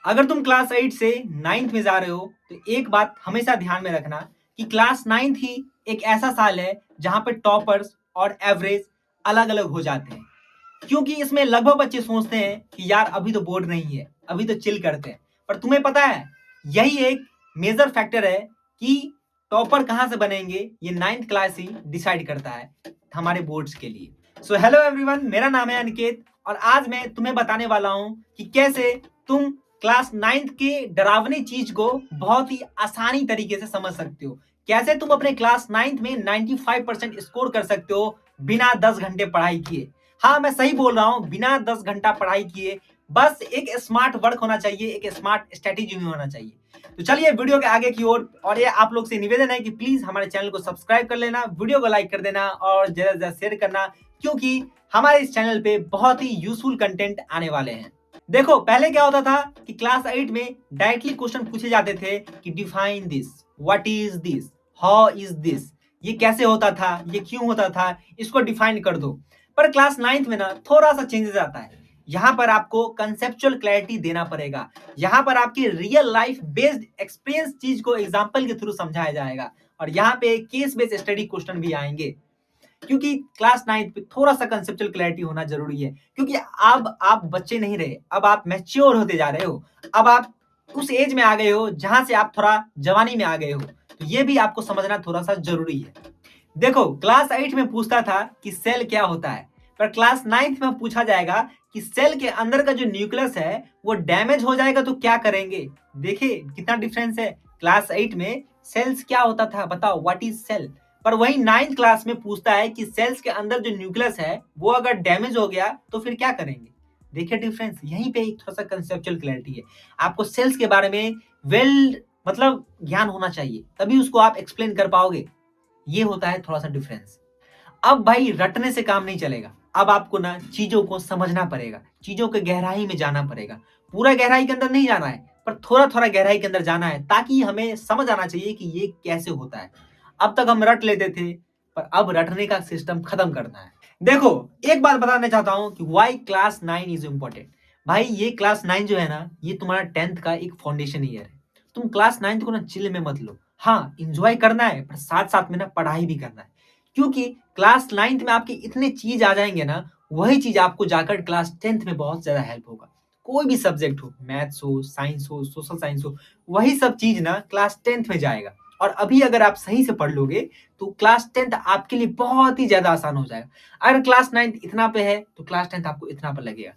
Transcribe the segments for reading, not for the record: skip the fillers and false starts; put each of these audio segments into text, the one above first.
अगर तुम क्लास 8 से 9th में जा रहे हो तो एक बात हमेशा ध्यान में रखना कि क्लास 9th ही एक ऐसा साल है जहां पे टॉपर्स और एवरेज अलग अलग हो जाते हैं। क्योंकि इसमें लगभग बच्चे सोचते हैं कि यार अभी तो बोर्ड नहीं है, अभी तो चिल करते हैं। पर तुम्हें पता है यही एक मेजर फैक्टर है कि टॉपर कहां से बनेंगे, ये 9th क्लास ही डिसाइड करता है हमारे बोर्ड्स के लिए। सो हेलो एवरीवन, मेरा नाम है अनिकेत और आज मैं तुम्हें बताने वाला हूं कि कैसे तुम क्लास 9th के डरावनी चीज को बहुत ही आसानी तरीके से समझ सकते हो। कैसे तुम अपने क्लास 9th में 95% स्कोर कर सकते हो बिना 10 घंटे पढ़ाई किए। हाँ, मैं सही बोल रहा हूं, बिना 10 घंटा पढ़ाई किए। बस एक स्मार्ट वर्क होना चाहिए, एक स्मार्ट स्ट्रेटेजी भी होना चाहिए। तो चलिए वीडियो के आगे की ओर। और ये आप लोग से निवेदन है कि प्लीज हमारे चैनल को सब्सक्राइब कर लेना, वीडियो को लाइक कर देना और ज्यादा से ज्यादा शेयर करना, क्योंकि हमारे इस चैनल पे बहुत ही यूजफुल कंटेंट आने वाले हैं। देखो, पहले क्या होता था कि क्लास 8 में डायरेक्टली क्वेश्चन पूछे जाते थे कि define this, what is this, how is this. ये कैसे होता था, ये क्यों होता था, इसको डिफाइन कर दो। पर क्लास 9th में ना थोड़ा सा चेंजेस आता है। यहाँ पर आपको कंसेप्चुअल क्लैरिटी देना पड़ेगा। यहाँ पर आपकी रियल लाइफ बेस्ड एक्सपीरियंस चीज को एग्जाम्पल के थ्रू समझाया जाएगा और यहाँ पे केस बेस्ड स्टडी क्वेश्चन भी आएंगे। क्योंकि क्लास 9th पे थोड़ा सा कंसेप्चुअल क्लैरिटी होना जरूरी है, क्योंकि अब आप बच्चे नहीं रहे, अब आप मैच्योर होते जा रहे हो। अब आप उस एज में आ गए हो जहां से आप थोड़ा जवानी में आ गए हो, तो ये भी आपको समझना थोड़ा सा जरूरी है। देखो, क्लास 8 में पूछता था कि सेल क्या होता है, पर क्लास 9th में पूछा जाएगा कि सेल के अंदर का जो न्यूक्लियस है वो डैमेज हो जाएगा तो क्या करेंगे। देखिए कितना डिफरेंस है। क्लास 8 में सेल्स क्या होता था, बताओ व्हाट इज सेल। पर वही 9th क्लास में पूछता है कि सेल्स के अंदर जो न्यूक्लियस है वो अगर डैमेज हो गया तो फिर क्या करेंगे। देखिए डिफरेंस, यहीं पे एक थोड़ा सा कंसेप्चुअल क्लैरिटी है। आपको सेल्स के बारे में वेल मतलब ज्ञान होना चाहिए, तभी उसको आप एक्सप्लेन कर पाओगे। ये होता है थोड़ा सा डिफरेंस। अब भाई रटने से काम नहीं चलेगा। अब आपको ना चीजों को समझना पड़ेगा, चीजों के गहराई में जाना पड़ेगा। पूरा गहराई के अंदर नहीं जाना है, पर थोड़ा थोड़ा गहराई के अंदर जाना है, ताकि हमें समझ आना चाहिए कि ये कैसे होता है। अब तक हम रट लेते थे, पर अब रटने का सिस्टम खत्म करना है। देखो, एक बात बताना चाहता हूं कि वाई क्लास 9 इज इंपॉर्टेंट। भाई ये क्लास 9 जो है ना, ये तुम्हारा 10th का एक फाउंडेशन ईयर है। तुम क्लास 9 को ना चिल में मत लो। हाँ, इंजॉय करना है, पर साथ साथ में ना पढ़ाई भी करना है। क्योंकि क्लास 9th में आपके इतने चीज आ जाएंगे ना, वही चीज आपको जाकर क्लास 10th में बहुत ज्यादा हेल्प होगा। कोई भी सब्जेक्ट हो, मैथ्स हो, साइंस हो, सोशल साइंस हो, वही सब चीज ना क्लास 10th में जाएगा। और अभी अगर आप सही से पढ़ लोगे तो क्लास 10th आपके लिए बहुत ही ज्यादा आसान हो जाएगा। अगर क्लास 9th इतना पे है तो क्लास 10th आपको इतना पर लगेगा।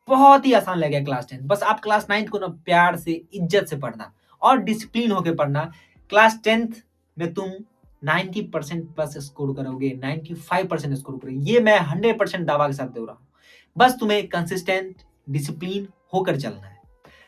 बहुत ही आसान लगेगा क्लास 10th। बस आप क्लास 9th को ना प्यार से, इज्जत से पढ़ना और डिसिप्लिन होकर पढ़ना। क्लास 10th में तुम 90% प्लस स्कोर करोगे, 95% स्कोर करोगे, ये मैं 100% दावा के साथ दे रहा हूँ। बस तुम्हें कंसिस्टेंट, डिसिप्लिन होकर चलना है।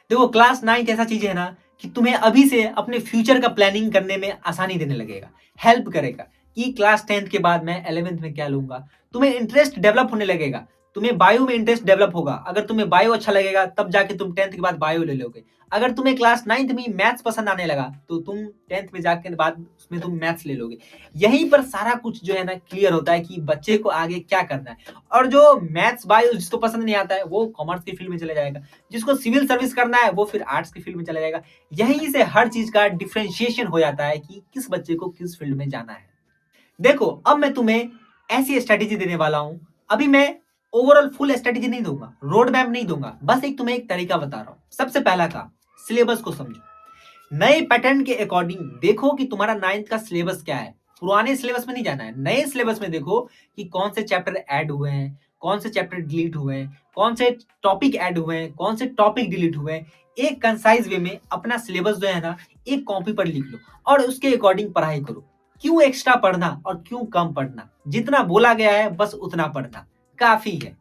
देखो, क्लास 9 ऐसा चीज है ना कि तुम्हें अभी से अपने फ्यूचर का प्लानिंग करने में आसानी देने लगेगा, हेल्प करेगा कि क्लास 10th के बाद मैं 11th में क्या लूंगा। तुम्हें इंटरेस्ट डेवलप होने लगेगा, तुम्हें बायो में इंटरेस्ट डेवलप होगा। अगर तुम्हें बायो अच्छा लगेगा तब जाके तुम 10th के बाद बायो ले लोगे। अगर तुम्हें क्लास 9th में मैथ्स पसंद आने लगा तो तुम 10th में जाके बाद उसमें तुम मैथ्स ले लोगे। यहीं पर सारा कुछ जो है ना क्लियर होता है कि बच्चे को आगे क्या करना है। और जो मैथ्स बायो जिसको पसंद नहीं आता है वो कॉमर्स की फील्ड में चले जाएगा, जिसको सिविल सर्विस करना है वो फिर आर्ट्स की फील्ड में चला जाएगा। यहीं से हर चीज का डिफरेंशिएशन हो जाता है कि किस बच्चे को किस फील्ड में जाना है। देखो, अब मैं तुम्हें ऐसी स्ट्रेटेजी देने वाला हूं। अभी मैं ओवरऑल फुल स्ट्रेटेजी नहीं दूंगा, रोड मैप नहीं दूंगा, बस एक तुम्हें एक तरीका बता रहा हूं। सबसे पहला काम, सिलेबस को समझो। नए पैटर्न के अकॉर्डिंग देखो कि तुम्हारा 9th का सिलेबस क्या है। पुराने सिलेबस में नहीं जाना है, नए सिलेबस में देखो कि कौन से चैप्टर ऐड हुए हैं, कौन से चैप्टर डिलीट हुए हैं, कौन से टॉपिक ऐड हुए हैं, कौन से टॉपिक डिलीट हुए हैं। एक कंसाइज वे में अपना सिलेबस जो है ना एक कॉपी पर लिख लो और उसके अकॉर्डिंग पढ़ाई करो। क्यों एक्स्ट्रा पढ़ना और क्यों कम पढ़ना, जितना बोला गया है बस उतना पढ़ना काफी है।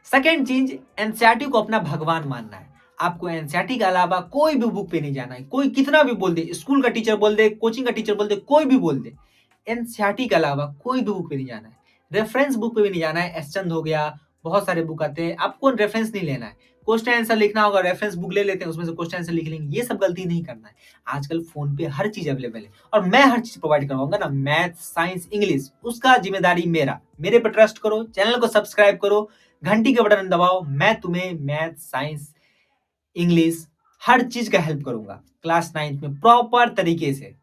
सेकेंड चीज, एनसीईआरटी को अपना भगवान मानना है। आपको एनसीईआरटी के अलावा कोई भी बुक पे नहीं जाना है। कोई कितना भी बोल दे, स्कूल का टीचर बोल दे, कोचिंग का टीचर बोल दे, कोई भी बोल दे, एनसीईआरटी के अलावा कोई भी बुक पे नहीं जाना है। रेफरेंस बुक पे भी नहीं जाना है। एसचंद हो गया, बहुत सारे बुक आते हैं, आपको रेफरेंस नहीं लेना है। क्वेश्चन आंसर लिखना होगा, रेफरेंस बुक ले लेते हैं, उसमें से क्वेश्चन आंसर लिख लेंगे। ये सब गलती नहीं करना है। आजकल फोन पे हर चीज अवेलेबल है और मैं हर चीज प्रोवाइड करवाऊंगा ना, मैथ, साइंस, इंग्लिश, उसका जिम्मेदारी मेरा। मेरे पे ट्रस्ट करो, चैनल को सब्सक्राइब करो, घंटी के बटन दबाओ, मैं तुम्हें मैथ, साइंस, इंग्लिश हर चीज का हेल्प करूंगा क्लास 9th में प्रॉपर तरीके से।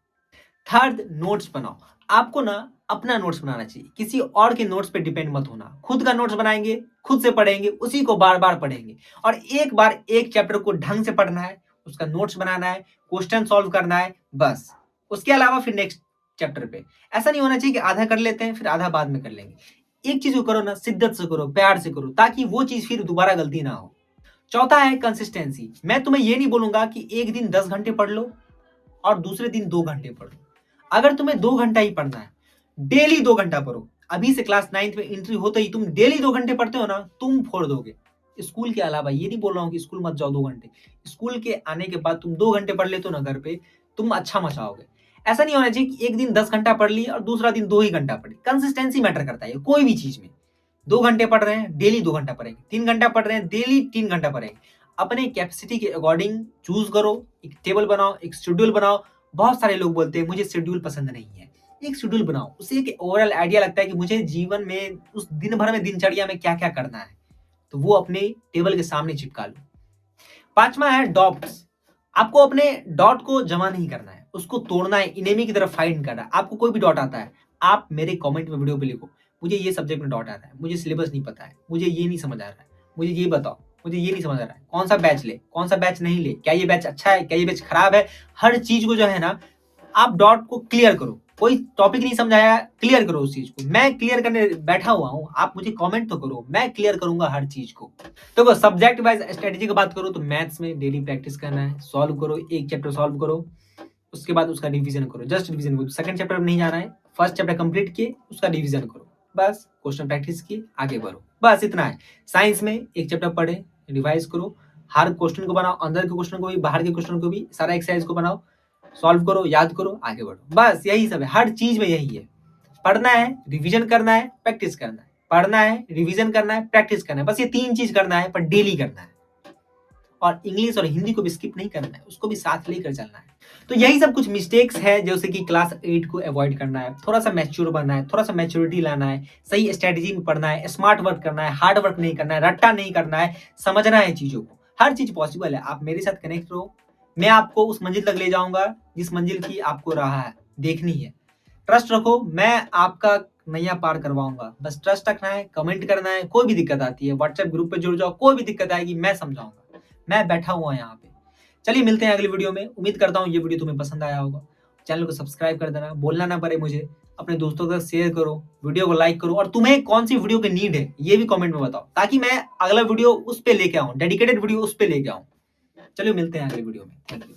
थर्ड, नोट्स बनाओ। आपको ना अपना नोट्स बनाना चाहिए, किसी और के नोट्स पे डिपेंड मत होना। खुद का नोट्स बनाएंगे, खुद से पढ़ेंगे, उसी को बार बार पढ़ेंगे और एक बार एक चैप्टर को ढंग से पढ़ना है, उसका नोट्स बनाना है, क्वेश्चन सॉल्व करना है, बस। उसके अलावा फिर नेक्स्ट चैप्टर पे ऐसा नहीं होना चाहिए कि आधा कर लेते हैं फिर आधा बाद में कर लेंगे। एक चीज को करो ना, शिद्दत से करो, प्यार से करो, ताकि वो चीज फिर दोबारा गलती ना हो। चौथा है कंसिस्टेंसी। मैं तुम्हें ये नहीं बोलूंगा कि एक दिन 10 घंटे पढ़ लो और दूसरे दिन 2 घंटे पढ़ो। अगर तुम्हें 2 घंटा ही पढ़ना है, डेली 2 घंटा पढ़ो। अभी से क्लास 9th में एंट्री होते ही तुम डेली 2 घंटे पढ़ते हो ना, तुम फोड़ दोगे। स्कूल के अलावा ये नहीं बोल रहा हूँ कि स्कूल मत जाओ 2 घंटे, स्कूल के आने के बाद तुम 2 घंटे पढ़ लेते हो ना घर पे, तुम अच्छा मचाओगे। ऐसा नहीं होना चाहिए कि एक दिन 10 घंटा पढ़ ली और दूसरा दिन 2 ही घंटा पढ़ी। कंसिस्टेंसी मैटर करता है कोई भी चीज में। 2 घंटे पढ़ रहे हैं, डेली 2 घंटा पढ़ेंगे। 3 घंटा पढ़ रहे हैं, डेली 3 घंटा पढ़ेंगे। अपने कैपेसिटी के अकॉर्डिंग चूज करो, एक टेबल बनाओ, एक शेड्यूल बनाओ। बहुत सारे लोग बोलते हैं मुझे शेड्यूल पसंद नहीं है। एक शेड्यूल बनाओ, उससे एक ओवरऑल आइडिया लगता है कि मुझे जीवन में उस दिन भर में दिनचर्या में क्या क्या करना है, तो वो अपने टेबल के सामने चिपका लो। पांचवा है डॉट्स। आपको अपने डॉट को जमा नहीं करना है, उसको तोड़ना है, इनेमी की तरफ फाइंड करना है। आपको कोई भी डॉट आता है, आप मेरे कमेंट में वीडियो पे लिखो मुझे ये सब्जेक्ट में डॉट आ रहा है, मुझे सिलेबस नहीं पता है, मुझे ये नहीं समझ आ रहा है, मुझे ये बताओ, मुझे ये नहीं समझ आ रहा है, कौन सा बैच ले, कौन सा बैच नहीं ले, क्या ये बैच अच्छा है, क्या ये बैच खराब है। हर चीज को जो है ना, आप डॉट को क्लियर करो। कोई टॉपिक नहीं समझाया, क्लियर करो उस चीज को। मैं क्लियर करने बैठा हुआ हूँ, आप मुझे कमेंट तो करो, मैं क्लियर करूंगा हर चीज को। तो सब्जेक्ट वाइज स्ट्रेटेजी की बात करो तो मैथ्स में डेली प्रैक्टिस करना है, सॉल्व करो, एक चैप्टर सॉल्व करो, उसके बाद उसका रिवीजन करो, जस्ट रिवीजन करो। सेकंड चैप्टर में नहीं जाना है, फर्स्ट चैप्टर कंप्लीट किए, उसका रिवीजन करो, बस। क्वेश्चन प्रैक्टिस किए, आगे बढ़ो, बस इतना है। साइंस में एक चैप्टर पढ़े, रिवाइज करो, हर क्वेश्चन को बनाओ, अंदर के क्वेश्चन को भी, बाहर के क्वेश्चन को भी, सारा एक्सरसाइज को बनाओ, सॉल्व करो, याद करो, आगे बढ़ो, बस यही सब है। हर चीज में यही है, पढ़ना है, रिवीजन करना है, प्रैक्टिस करना है, पढ़ना है, रिवीजन करना है, प्रैक्टिस करना है, बस ये 3 चीज करना है, पर डेली करना है। और इंग्लिश और हिंदी को भी स्किप नहीं करना है, उसको भी साथ लेकर चलना है। तो यही सब कुछ मिस्टेक्स है जैसे कि क्लास 8 को अवॉइड करना है, थोड़ा सा मैच्योर बनना है, थोड़ा सा मैच्योरिटी लाना है, सही स्ट्रेटेजी में पढ़ना है, स्मार्ट वर्क करना है, हार्ड वर्क नहीं करना है, रट्टा नहीं करना है, समझना है चीजों को। हर चीज पॉसिबल है, आप मेरे साथ कनेक्ट रहो, मैं आपको उस मंजिल तक ले जाऊंगा जिस मंजिल की आपको राह है देखनी है। ट्रस्ट रखो, मैं आपका नैया पार करवाऊंगा, बस ट्रस्ट रखना है, कमेंट करना है। कोई भी दिक्कत आती है व्हाट्सएप ग्रुप पे जुड़ जाओ, कोई भी दिक्कत आएगी मैं समझाऊंगा, मैं बैठा हुआ यहाँ पे। चलिए मिलते हैं अगली वीडियो में। उम्मीद करता हूँ ये वीडियो तुम्हें पसंद आया होगा। चैनल को सब्सक्राइब कर देना, बोलना ना पड़े मुझे, अपने दोस्तों के साथ शेयर करो, वीडियो को लाइक करो, और तुम्हें कौन सी वीडियो की नीड है ये भी कमेंट में बताओ, ताकि मैं अगला वीडियो उस पर लेके आऊँ, डेडिकेटेड वीडियो उस पर लेके आऊँ। चलिए मिलते हैं अगली वीडियो में, थैंक यू।